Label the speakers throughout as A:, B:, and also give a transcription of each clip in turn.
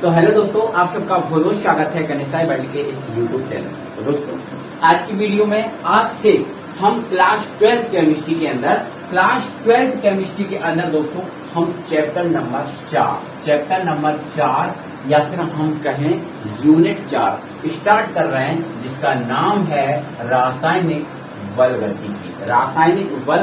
A: तो हेलो दोस्तों, आप सबका बहुत बहुत स्वागत है गणेशाई वर्ल्ड के इस यूट्यूब चैनल। तो दोस्तों, आज की वीडियो में आज से हम क्लास 12 केमिस्ट्री के अंदर दोस्तों हम चैप्टर नंबर 4 या फिर हम कहें यूनिट 4 स्टार्ट कर रहे हैं, जिसका नाम है रासायनिक बल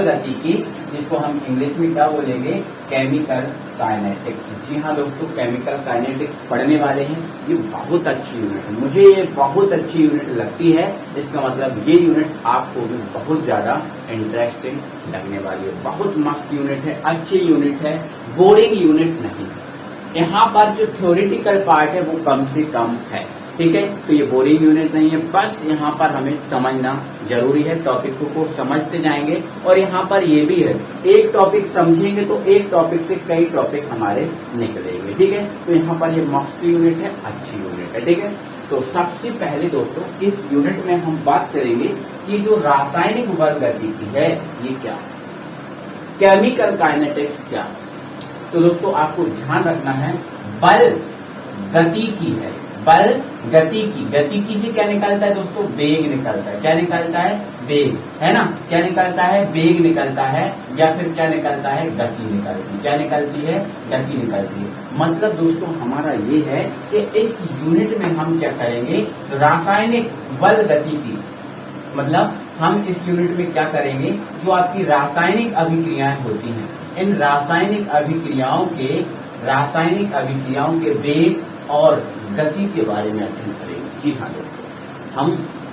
A: गतिकी, जिसको हम इंग्लिश में क्या बोलेंगे, केमिकल काइनेटिक्स। जी हाँ दोस्तों, केमिकल काइनेटिक्स पढ़ने वाले हैं। ये बहुत अच्छी यूनिट है, मुझे ये बहुत अच्छी यूनिट लगती है। इसका मतलब ये यूनिट आपको भी बहुत ज्यादा इंटरेस्टिंग लगने वाली है। बहुत मस्त यूनिट है, अच्छी यूनिट है, बोरिंग यूनिट नहीं। यहाँ पर जो थ्योरेटिकल पार्ट है वो कम से कम है, ठीक है। तो ये बोरिंग यूनिट नहीं है, बस यहाँ पर हमें समझना जरूरी है। टॉपिक को समझते जाएंगे और यहाँ पर ये भी है, एक टॉपिक समझेंगे तो एक टॉपिक से कई टॉपिक हमारे निकलेंगे, ठीक है। तो यहाँ पर ये मस्त यूनिट है, अच्छी यूनिट है, ठीक है। तो सबसे पहले दोस्तों इस यूनिट में हम बात करेंगे कि जो रासायनिक बल गतिकी है ये क्या, केमिकल काइनेटिक्स क्या। तो दोस्तों आपको ध्यान रखना है, बल गतिकी है, बल गतिकी से क्या निकलता है दोस्तों, वेग निकलता है। क्या निकलता है, वेग, है ना। क्या निकलता है, वेग निकलता है, या फिर क्या निकलता है, गति निकलती है। क्या निकलती है, गति निकलती है। मतलब दोस्तों हमारा ये है कि इस यूनिट में हम क्या करेंगे, रासायनिक बल गतिकी, मतलब हम इस यूनिट में क्या करेंगे, जो आपकी रासायनिक अभिक्रियाएं होती हैं, इन रासायनिक अभिक्रियाओं के वेग और गति के बारे में अध्ययन करेंगे। जी हाँ दोस्तों, हम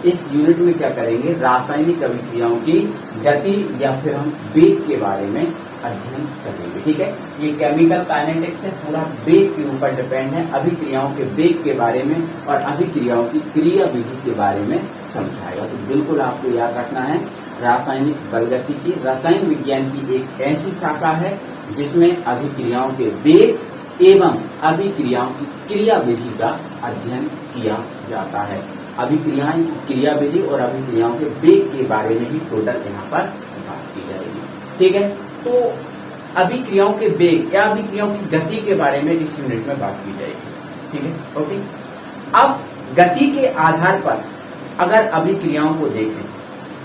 A: इस यूनिट में क्या करेंगे, रासायनिक अभिक्रियाओं की गति या फिर हम वेग के बारे में अध्ययन करेंगे, ठीक है। ये केमिकल काइनेटिक्स से पूरा वेग के ऊपर डिपेंड है, अभिक्रियाओं के वेग के बारे में और अभिक्रियाओं की क्रिया विधि के बारे में समझाएगा। तो बिल्कुल आपको याद रखना है, रासायनिक बल गतिकी रसायन विज्ञान की एक ऐसी शाखा है जिसमें अभिक्रियाओं के वेग एवं अभिक्रियाओं की क्रिया विधि का अध्ययन किया जाता है। अभिक्रियाएं की क्रिया विधि और अभिक्रियाओं के वेग के बारे में ही टोटल यहाँ पर बात की जाएगी, ठीक है। तो अभिक्रियाओं के वेग या अभिक्रियाओं की गति के बारे में इस यूनिट में बात की जाएगी, ठीक है, ओके। अब गति के आधार पर अगर अभिक्रियाओं को देखें,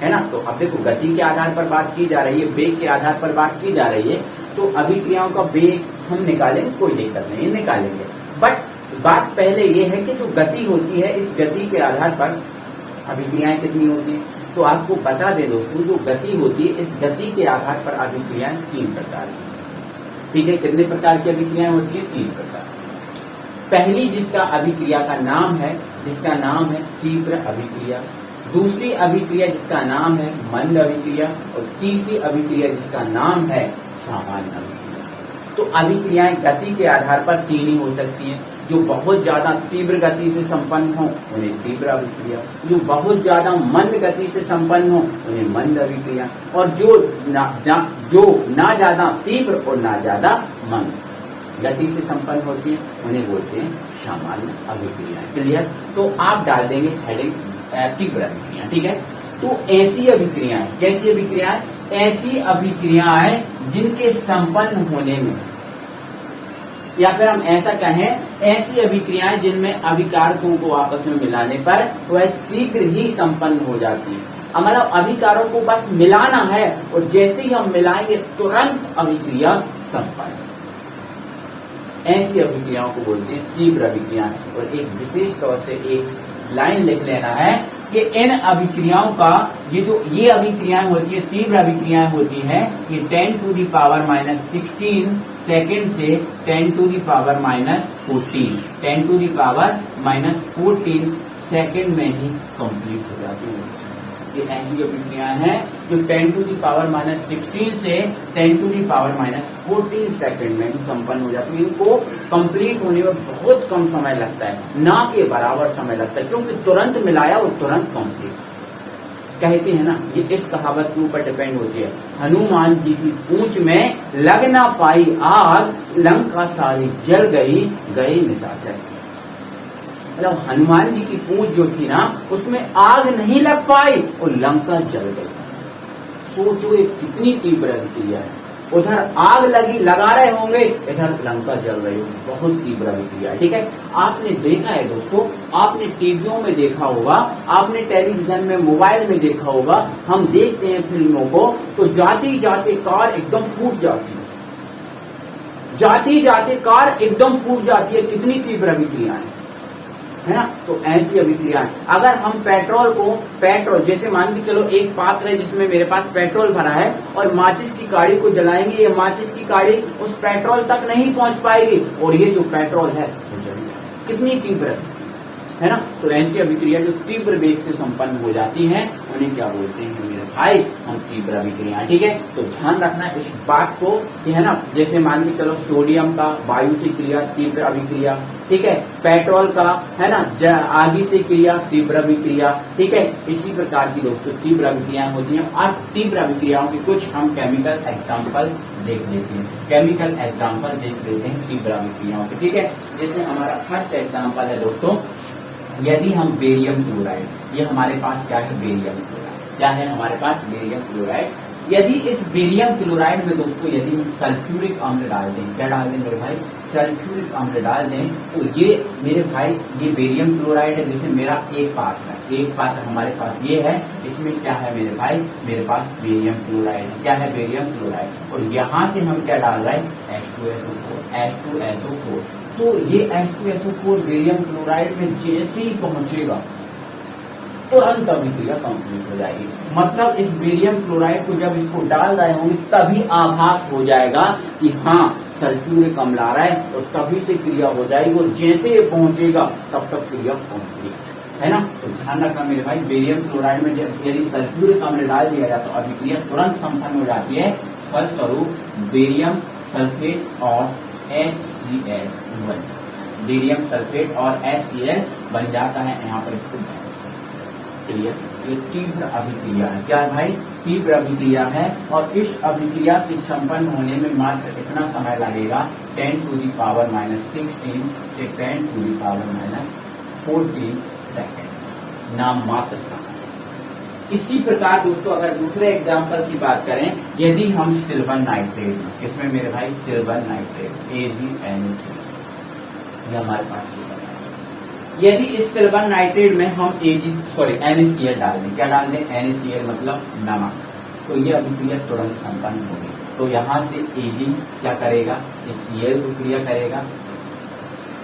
A: है ना, तो अब देखो गति के आधार पर बात की जा रही है, वेग के आधार पर बात की जा रही है, तो अभिक्रियाओं का वेग हम निकालेंगे, कोई दिक्कत नहीं, निकालेंगे। बट बात पहले ये है कि जो गति होती है, इस गति के आधार पर अभिक्रियाएं कितनी होती हैं। तो आपको बता दें दोस्तों, जो गति होती है, इस गति के आधार पर अभिक्रियाएं 3 प्रकार की, ठीक है। कितने प्रकार की अभिक्रियाएं होती है, 3 प्रकार। पहली जिसका अभिक्रिया का नाम है, तीव्र अभिक्रिया। दूसरी अभिक्रिया जिसका नाम है मंद अभिक्रिया, और तीसरी अभिक्रिया जिसका नाम है सामान्य अभिक्रिया। तो अभिक्रियाएं गति के आधार पर 3 ही हो सकती हैं। जो बहुत ज्यादा तीव्र गति से संपन्न हो उन्हें तीव्र अभिक्रिया, जो बहुत ज्यादा मंद गति से संपन्न हो उन्हें मंद अभिक्रिया, और जो ना ज्यादा तीव्र और ना ज्यादा मंद गति से संपन्न होती है उन्हें बोलते हैं सामान्य अभिक्रिया। क्लियर। तो आप डाल देंगे हेडिंग तीव्र अभिक्रिया, ठीक है। तो ऐसी अभिक्रियाएं, कैसी अभिक्रियाएं, ऐसी अभिक्रियाएं जिनके संपन्न होने में, या फिर हम ऐसा कहें, ऐसी अभिक्रियाएं जिनमें अभिकारकों को आपस में मिलाने पर वह शीघ्र ही संपन्न हो जाती है। मतलब अभिकारकों को बस मिलाना है और जैसे ही हम मिलाएंगे तुरंत अभिक्रिया संपन्न। ऐसी अभिक्रियाओं को बोलते हैं तीव्र अभिक्रियाएं। और एक विशेष तौर से एक लाइन लिख लेना है कि इन अभिक्रियाओं का ये अभिक्रियाएं होती है, तीव्र अभिक्रियाएं होती हैं, ये 10⁻⁻16 सेकेंड से 10⁻⁻14 सेकेंड में ही कंप्लीट हो जाती है। ये ऐसी अभिक्रियाएं हैं जो 10⁻⁻16 से 10⁻⁻14 सेकेंड में ही संपन्न हो जाती है। इनको कंप्लीट होने में बहुत कम समय लगता है, ना के बराबर समय लगता है, क्योंकि तुरंत मिलाया और तुरंत कंप्लीट। कहते हैं ना, ये इस कहावत के ऊपर डिपेंड होती है, हनुमान जी की पूंछ में लग ना पाई आग, लंका सारी जल गई, गए निशाचर। मतलब हनुमान जी की पूंछ जो थी ना, उसमें आग नहीं लग पाई और लंका जल गई। सोचो ये कितनी तीव्र अभिक्रिया है। उधर आग लगा रहे होंगे, इधर लंका जल रही होगी। बहुत तीव्र अभिक्रिया, ठीक है। आपने देखा है दोस्तों, आपने टीवियों में देखा होगा, आपने टेलीविजन में, मोबाइल में देखा होगा, हम देखते हैं फिल्मों को, तो जाते जाते कार एकदम फूट जाती है, जाते जाते कार एकदम फूट जाती है। कितनी तीव्र अभिक्रियाएं है ना। तो ऐसी अभिक्रियाएं, अगर हम पेट्रोल जैसे मान के चलो एक पात्र है जिसमें मेरे पास पेट्रोल भरा है और माचिस की काड़ी को जलाएंगे, ये माचिस की काड़ी उस पेट्रोल तक नहीं पहुंच पाएगी और ये जो पेट्रोल है वो जल जाएगा। कितनी तीव्र है ना। तो ऐसी अभिक्रिया जो तीव्र वेग से संपन्न हो जाती है उन्हें क्या बोलते हैं मेरे भाई, हम तीव्र अभिक्रिया, ठीक है। तो ध्यान रखना इस बात को कि है ना, जैसे मान के चलो सोडियम का वायु से क्रिया तीव्र अभिक्रिया, ठीक है। पेट्रोल का है ना आदि से क्रिया तीव्र अभिक्रिया, ठीक है। इसी प्रकार की दोस्तों तीव्र अभिक्रियाएं होती हैं। और तीव्र अभिक्रियाओं के कुछ हम केमिकल एग्जाम्पल देख लेते हैं, केमिकल एग्जाम्पल देख लेते हैं तीव्र अभिक्रियाओं के, ठीक है। जैसे हमारा फर्स्ट एग्जाम्पल है दोस्तों, यदि हम बेरियम क्लोराइड, ये हमारे पास क्या है, बेरियम क्लोराइड, क्या है हमारे पास बेरियम क्लोराइड। यदि इस बेरियम क्लोराइड में दोस्तों यदि हम सल्फ्यूरिक अम्ल डाल दें, क्या डाल दें मेरे भाई, सल्फ्यूरिक अम्ल डाल दें, तो ये मेरे भाई ये बेरियम क्लोराइड है। जैसे मेरा एक पात्र हमारे पास ये है, इसमें क्या है मेरे भाई, मेरे पास बेरियम क्लोराइड है, क्या है बेरियम क्लोराइड। और यहाँ से हम क्या डाल रहे हैं, H2SO4। तो ये H2SO4 बेरियम क्लोराइड में जैसे ही पहुंचेगा तुरंत अभिक्रिया कंप्लीट हो जाएगी। मतलब इस बेरियम क्लोराइड को जब इसको डाल रहे होंगे तभी आभास हो जाएगा कि हाँ सल्फ्यूरिक अम्ल आ रहा है और तभी से क्रिया हो जाएगी और जैसे ये पहुंचेगा तब तक क्रिया कंप्लीट है ना। तो ध्यान रखना मेरे भाई, बेरियम क्लोराइड में जब यदि सल्फ्यूरिक अम्ल डाल दिया जाए तो अभिक्रिया तुरंत संपन्न हो जाती है। फलस्वरूप बेरियम सल्फेट और HCl बन जाता है, बेरियम सल्फेट और HCl बन जाता है। यहाँ पर इसको क्लियर, ये तीव्र अभिक्रिया है, क्या है भाई, तीव्र अभिक्रिया है। और इस अभिक्रिया के संपन्न होने में मात्र इतना समय लगेगा 10⁻⁻16 से 10⁻⁻14 सेकेंड, नाम मात्र समय। इसी प्रकार दोस्तों अगर दूसरे एग्जाम्पल की बात करें, यदि हम सिल्वर नाइट्रेट, इसमें मेरे भाई सिल्वर नाइट्रेट AgNO3, ये हमारे पास यदि इस सिल्वर नाइट्रेट में हम NaCl डाल दें, क्या डाल दें, NaCl मतलब नमक, तो ये अभिक्रिया तुरंत संपन्न होगी। तो यहाँ से Ag क्या करेगा, इस Cl को क्रिया करेगा,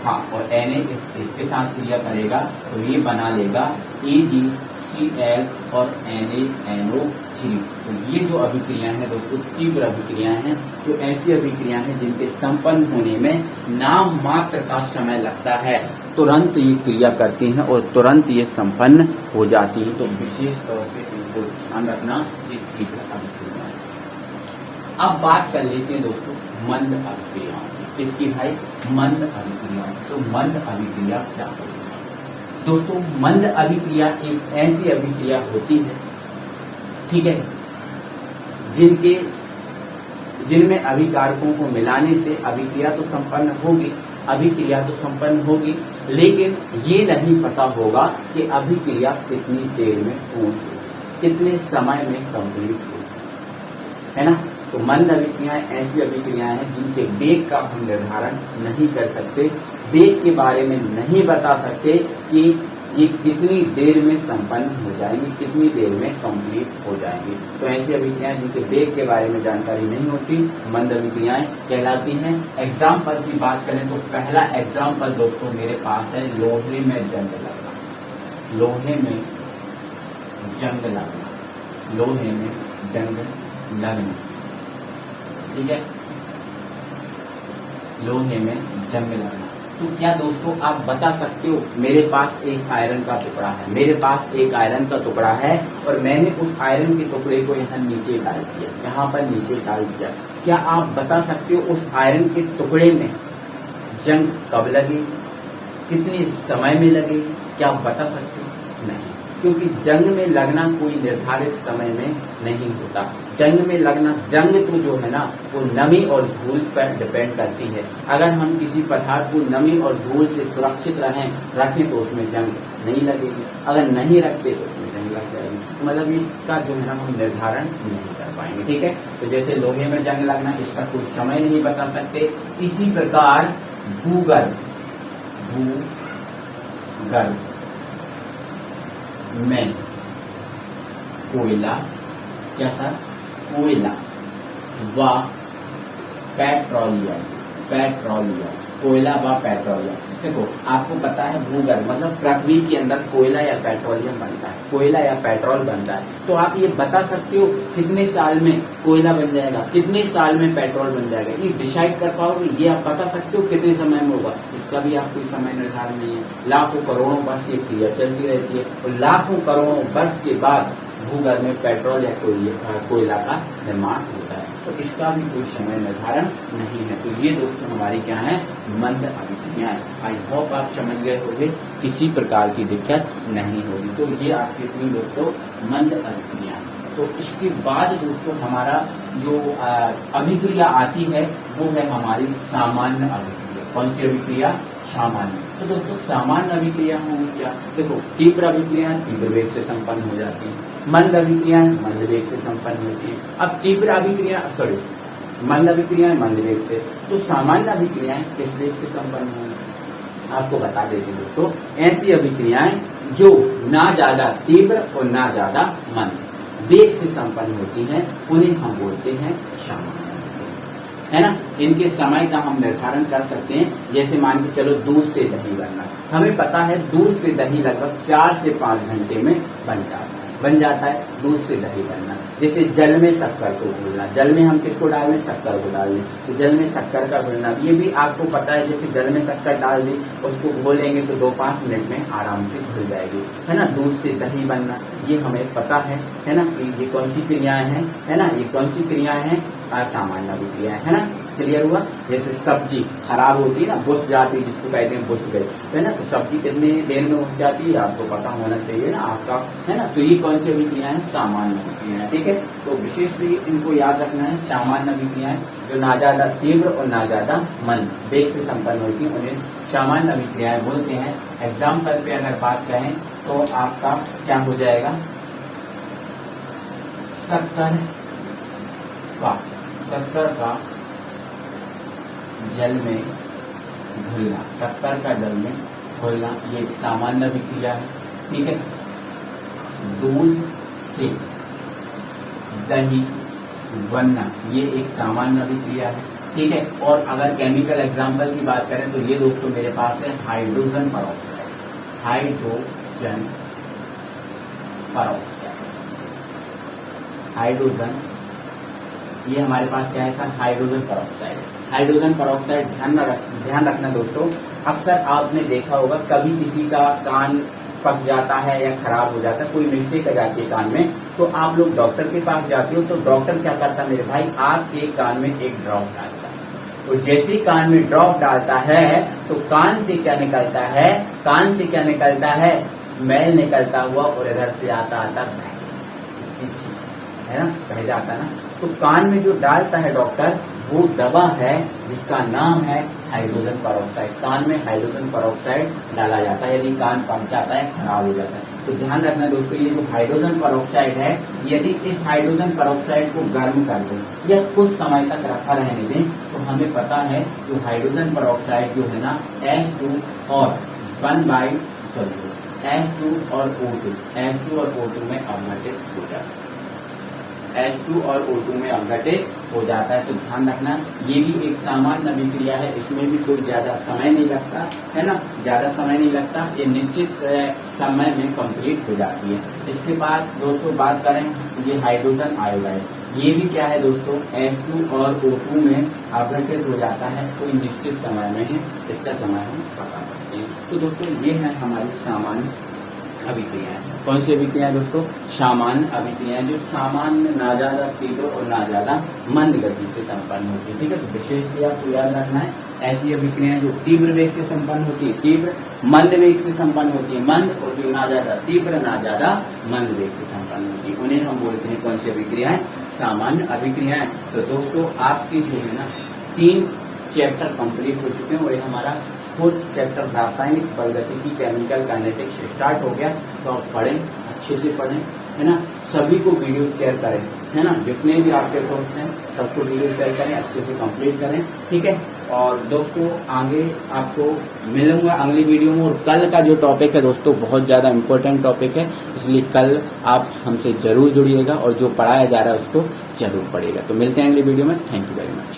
A: हाँ, और Na इसके साथ क्रिया करेगा, तो ये बना लेगा AgCl और NaNO3। तो ये जो अभिक्रियाएं हैं दोस्तों तीव्र अभिक्रियाएं हैं, जो ऐसी अभिक्रियाएं हैं जिनके संपन्न होने में नाम मात्र का समय लगता है, तुरंत ये क्रिया करती हैं और तुरंत ये संपन्न हो जाती है। तो विशेष तौर से इनको ध्यान रखना, ये तीव्र अभिक्रिया है। अब बात कर लेते हैं दोस्तों मंद अभिक्रियाओं की, इसकी भाई मंद अभिक्रियाओं। तो मंद अभिक्रिया क्या होती है दोस्तों, मंद अभिक्रिया एक ऐसी अभिक्रिया होती है, ठीक है, जिनमें अभिकारकों को मिलाने से अभिक्रिया तो संपन्न होगी, लेकिन ये नहीं पता होगा कि अभिक्रिया कितनी देर में पूर्ण होगी, कितने समय में कंप्लीट होगी, है ना। तो मंद अभिक्रियाएं ऐसी अभिक्रियाएं हैं जिनके वेग का हम निर्धारण नहीं कर सकते, वेग के बारे में नहीं बता सकते कि ये कितनी देर में संपन्न हो जाएंगे, कितनी देर में कंप्लीट हो जाएंगे। तो ऐसी अभिक्रियाएं जिनके वेग के बारे में जानकारी नहीं होती, मंद अभिक्रियाएं कहलाती हैं। एग्जाम्पल की बात करें तो पहला एग्जाम्पल दोस्तों मेरे पास है लोहे में जंग लगना, लोहे में जंग लगना, लोहे में जंग लगना, ठीक है, लोहे में जंग लगना। तो क्या दोस्तों आप बता सकते हो, मेरे पास एक आयरन का टुकड़ा है, मेरे पास एक आयरन का टुकड़ा है और मैंने उस आयरन के टुकड़े को यहाँ नीचे डाल दिया, यहाँ पर नीचे डाल दिया, क्या आप बता सकते हो उस आयरन के टुकड़े में जंग कब लगेगी, कितने समय में लगेगी, क्या आप बता सकते हो? नहीं, क्योंकि जंग में लगना कोई निर्धारित समय में नहीं होता। जंग में लगना, जंग तो जो है ना वो नमी और धूल पर डिपेंड करती है। अगर हम किसी पदार्थ को नमी और धूल से सुरक्षित रखें तो उसमें जंग नहीं लगेगी, अगर नहीं रखते तो उसमें जंग लग जाएगी। मतलब इसका जो है ना हम निर्धारण नहीं कर पाएंगे। ठीक है, तो जैसे लोहे में जंग लगना, इसका कोई समय नहीं बता सकते। इसी प्रकार भूगर्भ में कोयला, कैसा कोयला व पेट्रोलियम, कोयला व पेट्रोलियम। देखो आपको पता है भूगर्भ मतलब पृथ्वी के अंदर कोयला या पेट्रोलियम बनता है, कोयला या पेट्रोल बनता है। तो आप ये बता सकते हो कितने साल में कोयला बन जाएगा, कितने साल में पेट्रोल बन जाएगा, ये डिसाइड कर पाओगे? ये आप बता सकते हो कितने समय में होगा? इसका भी आप कोई समय निर्धारण नहीं है। लाखों करोड़ों वर्ष ये क्रिया चलती रहती है और लाखों करोड़ों वर्ष के बाद भूगर्भ में पेट्रोल या कोयला का निर्माण होता है। तो इसका भी कोई समय निर्धारण नहीं है। तो ये दोस्तों हमारी क्या है, मंद अभिक्रियाएं। आई होप आप समझ गए होंगे, किसी प्रकार की दिक्कत नहीं होगी। तो ये आपकी थी दोस्तों मंद अभिक्रियाएं। तो इसके बाद दोस्तों हमारा जो अभिक्रिया आती है वो है हमारी सामान्य अभिक्रिया। कौन सी अभिक्रिया? सामान्य। तो दोस्तों सामान्य अभिक्रिया होंगी क्या? देखो तीव्र अभिक्रिया तीव्र वेग से संपन्न हो जाती है, मंद अभिक्रिया मंद वेग से संपन्न होती है। अब तीव्र अभिक्रिया मंद अभिक्रिया मंद वेग से, तो सामान्य अभिक्रियाएं किस वेग से संपन्न होंगी? आपको बता देते दोस्तों, ऐसी अभिक्रियाएं जो ना ज्यादा तीव्र और ना ज्यादा मंद वेग से संपन्न होती हैं, उन्हें हम बोलते हैं सामान्य, है ना। इनके समय का हम निर्धारण कर सकते हैं। जैसे मान के चलो दूध से दही बनना, हमें पता है दूध से दही लगभग 4 से 5 घंटे में बन जाता है दूध से दही बनना। जैसे जल में शक्कर को घोलना, जल में हम किसको डाल दें? शक्कर को डाल दें, तो जल में शक्कर का घोलना ये भी आपको पता है। जैसे जल में शक्कर डाल दी, उसको घोलेंगे तो 2-5 मिनट में आराम से घुल जाएगी, है ना। दूध से दही बनना ये हमें पता है ना। ये कौन सी क्रियाएं हैं, है ना, ये कौन सी क्रियाएं हैं? सामान्य अभिक्रियाएं, है ना। क्लियर हुआ? जैसे सब्जी खराब होती है ना, बुस जाती है, जिसको कहते हैं बुस गई, है ना। तो सब्जी कितनी देर में बुस जाती है आपको पता होना चाहिए ना आपका, है ना। तो ये कौन सी अभिक्रियाएं हैं? सामान्य अभिक्रियाएं। ठीक है, तो विशेषतः इनको याद रखना है। सामान्य अभिक्रियाएं जो ना ज्यादा तीव्र और ना ज्यादा मंद वेग से संपन्न होती है, उन्हें सामान्य अभिक्रियाएं बोलते हैं। एग्जाम्पल पे अगर बात करें तो आपका क्या हो जाएगा? शक्कर का जल में घुलना, शक्कर का जल में घुलना ये एक सामान्य अभिक्रिया है। ठीक है, दूध से दही बनना ये एक सामान्य अभिक्रिया है। ठीक है, और अगर केमिकल एग्जाम्पल की बात करें तो ये दोस्तों मेरे पास है हाइड्रोजन परऑक्साइड। हाइड्रोजन ये हमारे पास क्या है sir? Hydrogen peroxide. Hydrogen peroxide ध्यान रखना दोस्तों, अक्सर आपने देखा होगा कभी किसी का कान पक जाता है या खराब हो जाता है, कोई मिस्टेक आ जाती है कान में, तो आप लोग डॉक्टर के पास जाते हो, तो डॉक्टर क्या करता है मेरे भाई? आपके कान में एक ड्रॉप डालता है। तो जैसे ही कान में ड्रॉप डालता है तो कान से क्या निकलता है? मैल निकलता हुआ और इधर से आता है ना, बह जाता है ना। तो कान में जो डालता है डॉक्टर, वो दवा है जिसका नाम है हाइड्रोजन परऑक्साइड। कान में हाइड्रोजन परऑक्साइड डाला जाता है यदि कान पक जाता है, खराब हो जाता है। तो ध्यान रखना दोस्तों, ये जो हाइड्रोजन परऑक्साइड है, यदि इस हाइड्रोजन परऑक्साइड को गर्म कर दें या कुछ समय तक रखा रहने दें, तो हमें पता है जो हाइड्रोजन परऑक्साइड जो है ना H2 और O2 में अपघटित हो जाता है। H2 और O2 में अपघटित हो जाता है। तो ध्यान रखना, ये भी एक सामान्य अभिक्रिया है, इसमें भी कोई ज्यादा समय नहीं लगता, है ना, ज्यादा समय नहीं लगता, ये निश्चित समय में कंप्लीट हो जाती है। इसके बाद दोस्तों बात करें, ये हाइड्रोजन आयोडाइड, ये भी क्या है दोस्तों? H2 और O2 में अपघटित हो जाता है, कोई निश्चित समय में है, इसका समय हम बता सकते हैं। तो दोस्तों ये है हमारी सामान्य अभिक्रियाएं। कौन सी अभिक्रियाएं दोस्तों? सामान्य अभिक्रियाएं, जो सामान्य ना ज्यादा तीव्र और ना ज्यादा मंद गति से संपन्न होती है। ठीक है, तो विशेष आपको याद रखना है, ऐसी अभिक्रियाएं जो तीव्र वेग से संपन्न होती है, तीव्र मंद वेग से संपन्न होती है, मंद, और जो ना ज्यादा तीव्र ना ज्यादा मंद वेग से संपन्न होती है, उन्हें हम बोलते हैं कौन सी अभिक्रियाएं? सामान्य अभिक्रियाएं। तो दोस्तों आपकी जो है ना 3 चैप्टर कंप्लीट हो चुके हैं और ये हमारा 4th चैप्टर रासायनिक बलगतिकी केमिकल काइनेटिक्स स्टार्ट हो गया। तो आप पढ़ें, अच्छे से पढ़ें, है ना। सभी को वीडियो शेयर करें। है ना, जितने भी आपके दोस्त हैं सबको वीडियो शेयर करें, अच्छे से कंप्लीट करें, ठीक है। और दोस्तों आगे आपको मिलूंगा अगली वीडियो में, और कल का जो टॉपिक है दोस्तों बहुत ज्यादा इम्पोर्टेंट टॉपिक है, इसलिए कल आप हमसे जरूर जुड़िएगा और जो पढ़ाया जा रहा है उसको जरूर पढ़िएगा। तो मिलते हैं अगली वीडियो में। Thank you very much.